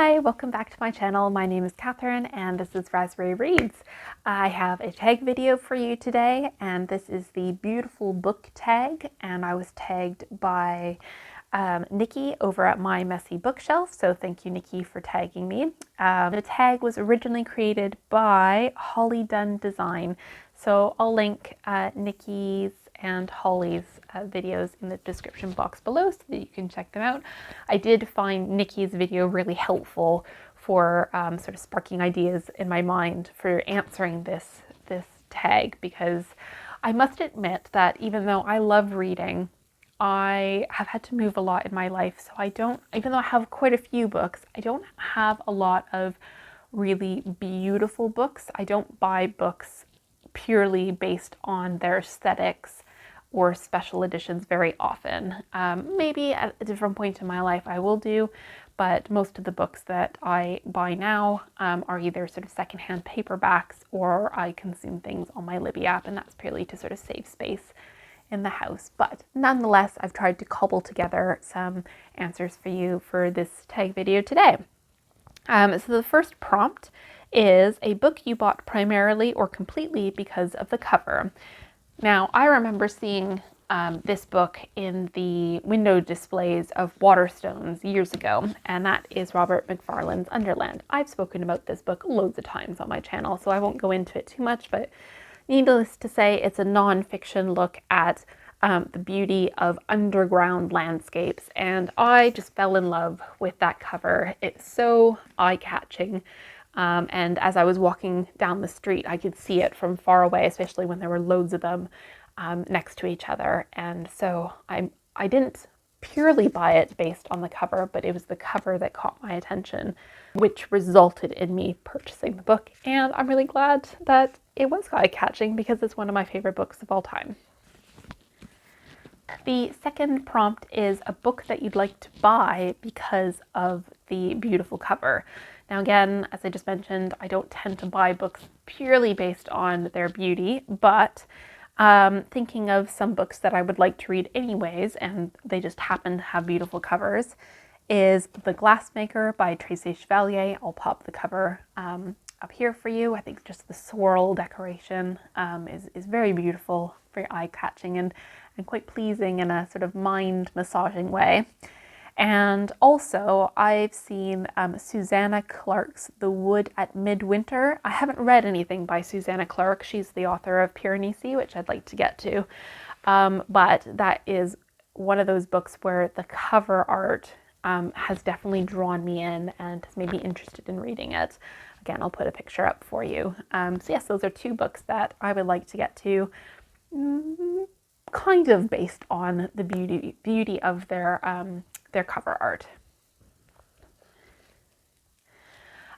Hi, welcome back to my channel. My name is Catherine and this is Raspberry Reads. I have a tag video for you today, and this is the beautiful book tag, and I was tagged by Nikki over at My Messy Bookshelf, so thank you, Nikki, for tagging me. The tag was originally created by Holly Dunn Design, so I'll link Nikki's and Holly's videos in the description box below so that you can check them out. I did find Nikki's video really helpful for sort of sparking ideas in my mind for answering this tag, because I must admit that even though I love reading, I have had to move a lot in my life, so I don't, even though I have quite a few books, I don't have a lot of really beautiful books. I don't buy books purely based on their aesthetics or special editions very often. Maybe at a different point in my life I will do, but most of the books that I buy now are either sort of secondhand paperbacks, or I consume things on my Libby app, and that's purely to sort of save space in the house. But nonetheless, I've tried to cobble together some answers for you for this tag video today. So the first prompt is a book you bought primarily or completely because of the cover. Now, I remember seeing this book in the window displays of Waterstones years ago, and that is Robert Macfarlane's Underland. I've spoken about this book loads of times on my channel, so I won't go into it too much, but needless to say, it's a nonfiction look at the beauty of underground landscapes, and I just fell in love with that cover. It's so eye-catching. And as I was walking down the street, I could see it from far away, especially when there were loads of them next to each other. And so I didn't purely buy it based on the cover, but it was the cover that caught my attention, which resulted in me purchasing the book. And I'm really glad that it was eye-catching, because it's one of my favorite books of all time. The second prompt is a book that you'd like to buy because of the beautiful cover. Now again, as I just mentioned, I don't tend to buy books purely based on their beauty, but thinking of some books that I would like to read anyways, and they just happen to have beautiful covers, is The Glassmaker by Tracy Chevalier. I'll pop the cover up here for you. I think just the swirl decoration is very beautiful, very eye-catching, and quite pleasing in a sort of mind-massaging way. And also, I've seen Susanna Clarke's The Wood at Midwinter. I haven't read anything by Susanna Clarke. She's the author of Piranesi, which I'd like to get to. But that is one of those books where the cover art has definitely drawn me in and has made me interested in reading it. Again, I'll put a picture up for you. So yes, those are two books that I would like to get to, kind of based on the beauty of their cover art.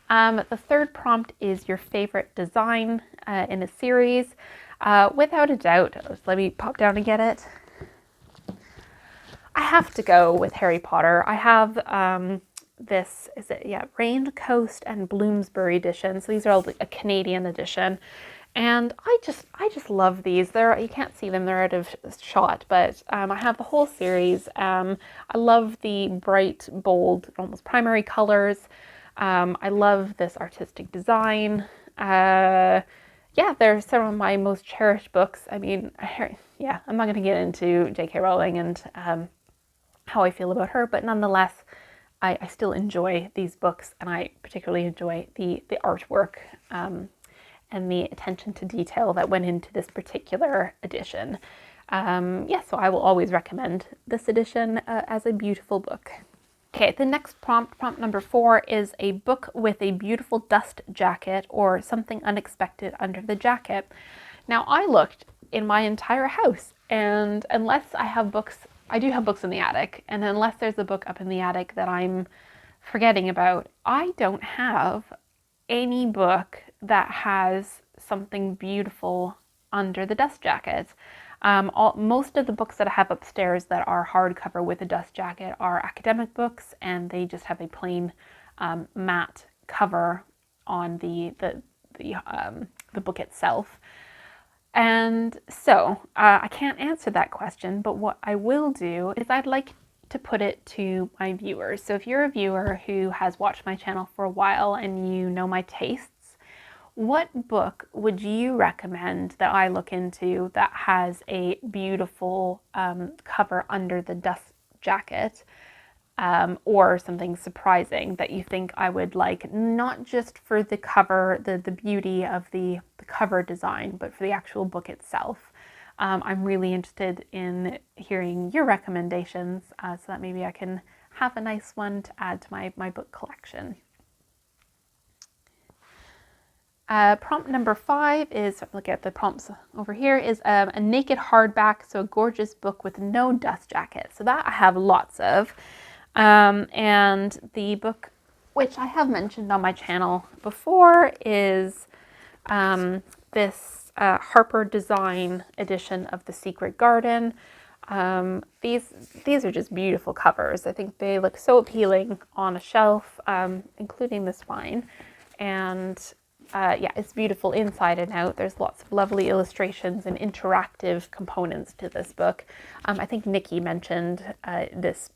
The third prompt is your favorite design in a series. Without a doubt, let me pop down and get it. I have to go with Harry Potter. I have this, is it, yeah, Raincoast and Bloomsbury edition. So these are all a Canadian edition. And I just love these. You can't see them, they're out of shot, but I have the whole series. I love the bright, bold, almost primary colors. I love this artistic design. Yeah, they're some of my most cherished books. I mean, yeah, I'm not going to get into J.K. Rowling and how I feel about her, but nonetheless, I still enjoy these books, and I particularly enjoy the artwork and the attention to detail that went into this particular edition. Yeah, so I will always recommend this edition as a beautiful book. Okay, the next prompt number 4, is a book with a beautiful dust jacket or something unexpected under the jacket. Now, I looked in my entire house, and unless I have books, I do have books in the attic, and unless there's a book up in the attic that I'm forgetting about, I don't have any book that has something beautiful under the dust jacket. Most of the books that I have upstairs that are hardcover with a dust jacket are academic books, and they just have a plain matte cover on the book itself. And so I can't answer that question, but what I will do is I'd like to put it to my viewers. So if you're a viewer who has watched my channel for a while and you know my tastes, what book would you recommend that I look into that has a beautiful cover under the dust jacket, or something surprising that you think I would like, not just for the cover, the beauty of the cover design, but for the actual book itself? I'm really interested in hearing your recommendations, so that maybe I can have a nice one to add to my book collection. Prompt number 5 is, look at the prompts over here, is a naked hardback, so a gorgeous book with no dust jacket. So that I have lots of. And the book, which I have mentioned on my channel before, is this Harper Design edition of The Secret Garden. These are just beautiful covers. I think they look so appealing on a shelf, including the spine. And yeah, it's beautiful inside and out. There's lots of lovely illustrations and interactive components to this book. I think Nikki mentioned this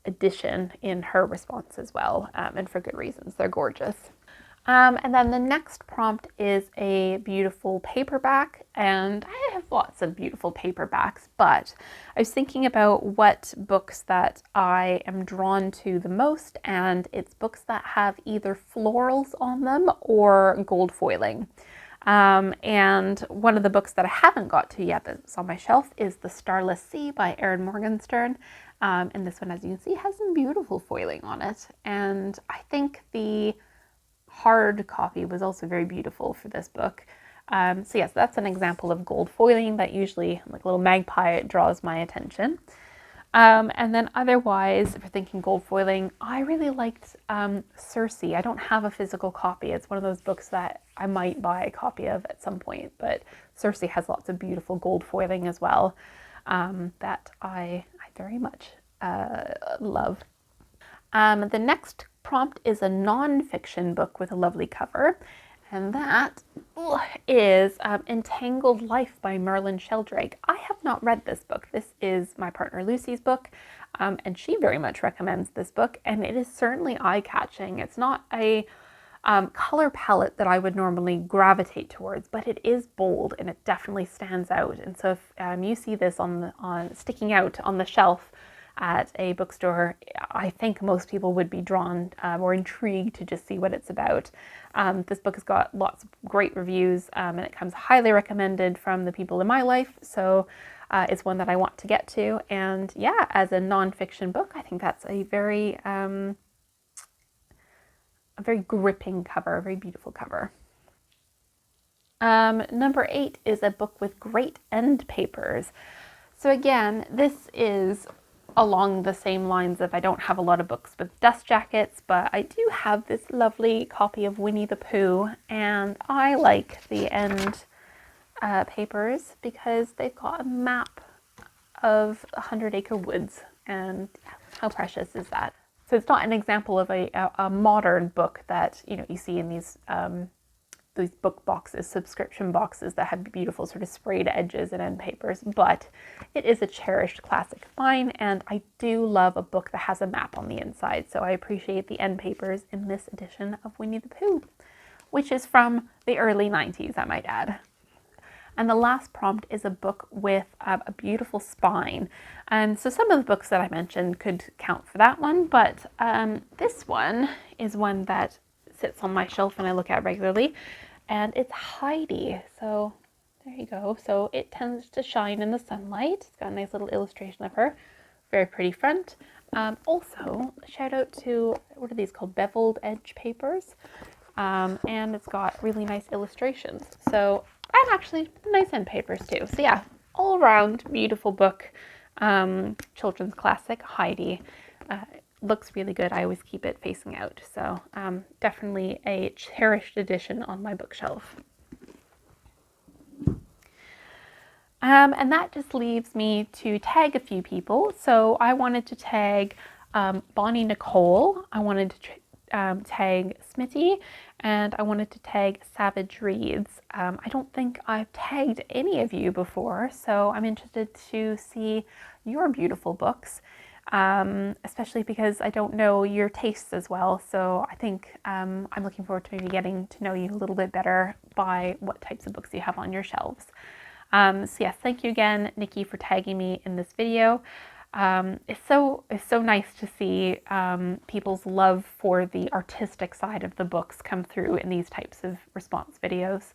edition in her response as well, and for good reasons. They're gorgeous. And then the next prompt is a beautiful paperback, and I have lots of beautiful paperbacks, but I was thinking about what books that I am drawn to the most, and it's books that have either florals on them or gold foiling. And one of the books that I haven't got to yet that's on my shelf is The Starless Sea by Erin Morgenstern. And this one, as you can see, has some beautiful foiling on it. And I think the hard copy was also very beautiful for this book. So yes, that's an example of gold foiling that usually, like a little magpie, it draws my attention. And then otherwise, if you're thinking gold foiling, I really liked Circe. I don't have a physical copy. It's one of those books that I might buy a copy of at some point, but Circe has lots of beautiful gold foiling as well, that I very much love. The next prompt is a nonfiction book with a lovely cover, and that is Entangled Life by Merlin Sheldrake. I have not read this book. This is my partner Lucy's book, and she very much recommends this book, and it is certainly eye-catching. It's not a color palette that I would normally gravitate towards, but it is bold and it definitely stands out. And so if you see this sticking out on the shelf at a bookstore, I think most people would be drawn or intrigued to just see what it's about. This book has got lots of great reviews, and it comes highly recommended from the people in my life, so it's one that I want to get to. And yeah, as a nonfiction book, I think that's a very gripping cover, a very beautiful cover. Number 8 is a book with great end papers. So again, this is along the same lines of, I don't have a lot of books with dust jackets, but I do have this lovely copy of Winnie the Pooh, and I like the end papers because they've got a map of 100 Acre Woods, and how precious is that? So it's not an example of a modern book that you see in these book boxes, subscription boxes that have beautiful sort of sprayed edges and end papers, but it is a cherished classic of mine, and I do love a book that has a map on the inside, so I appreciate the end papers in this edition of Winnie the Pooh, which is from the early 90s, I might add. And the last prompt is a book with a beautiful spine. And so some of the books that I mentioned could count for that one, but this one is one that sits on my shelf and I look at regularly, and it's Heidi. So there you go. So it tends to shine in the sunlight. It's got a nice little illustration of her. Very pretty front. Also, shout out to, what are these called? Beveled edge papers. And it's got really nice illustrations. So, and actually nice end papers too. So yeah, all around beautiful book. Children's classic, Heidi. Looks really good. I always keep it facing out. So definitely a cherished edition on my bookshelf. And that just leaves me to tag a few people. So I wanted to tag Bonnie Nicole. I wanted tag Smitty, and I wanted to tag Savage Reads. I don't think I've tagged any of you before, so I'm interested to see your beautiful books, especially because I don't know your tastes as well. So I think I'm looking forward to maybe getting to know you a little bit better by what types of books you have on your shelves. So yes, thank you again, Nikki, for tagging me in this video. It's so nice to see people's love for the artistic side of the books come through in these types of response videos.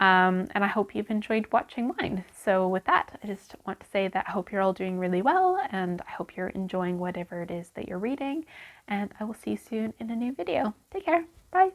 And I hope you've enjoyed watching mine. So with that, I just want to say that I hope you're all doing really well, and I hope you're enjoying whatever it is that you're reading, and I will see you soon in a new video. Take care. Bye.